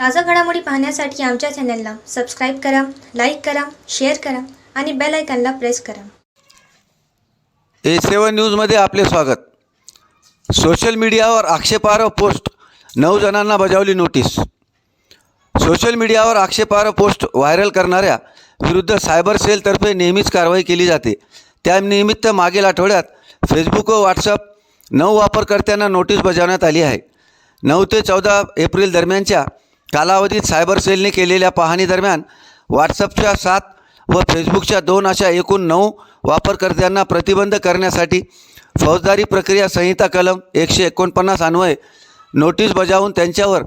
ताज़ा घडामोडी पाहण्यासाठी आमच्या चॅनलला सबस्क्राईब करा, लाईक करा, शेअर करा आणि बेल आयकॉनला प्रेस करा. A7 न्यूजमध्ये आपले स्वागत. सोशल मीडियावर आक्षेपार्ह पोस्ट, 9 जणांना बजावली नोटीस. सोशल मीडियावर आक्षेपार्ह पोस्ट व्हायरल करणाऱ्या विरुद्ध सायबर सेलतर्फे नेहमीच कारवाई केली जाते. त्यानिमित्त मागील आठवड्यात फेसबुक व व्हॉट्सअप 9 वापरकर्त्यांना नोटीस बजावण्यात आली आहे. 9 ते 14 एप्रिल दरम्यानच्या कालावधीत सायबर सेलने केलेल्या पाहणीदरम्यान व्हॉट्सअपच्या 7 व फेसबुकच्या 2 अशा एकूण 9 वापरकर्त्यांना प्रतिबंध करण्यासाठी फौजदारी प्रक्रिया संहिता कलम 149 अन्वये नोटीस बजावून त्यांच्यावर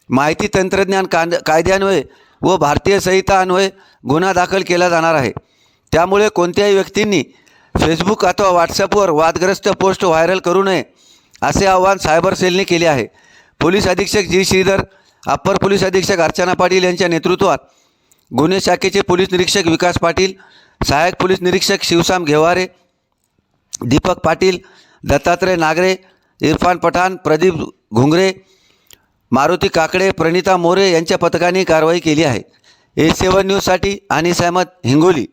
माहिती तंत्रज्ञान कायद्यान्वये व भारतीय संहिता अन्वये गुन्हा दाखल केला जाणार आहे. त्यामुळे कोणत्याही व्यक्तींनी फेसबुक अथवा व्हॉट्सअपवर वादग्रस्त पोस्ट व्हायरल करू नये असे आवाहन सायबर सेलने केले आहे. पोलीस अधीक्षक जी श्रीधर, अप्पर पोलीस अधीक्षक अर्चना पाटील यांच्या नेतृत्वात गुन्हे शाखेचे पोलीस निरीक्षक विकास पाटील, सहाय्यक पोलीस निरीक्षक शिवसाम घेवारे, दीपक पाटील, दत्तात्रय नागरे, इरफान पठाण, प्रदीप घुंगरे, मारुती काकडे, प्रणिता मोरे यांच्या पथकाने कारवाई केली आहे. A7 न्यूजसाठी अनिस अहमद, हिंगोली.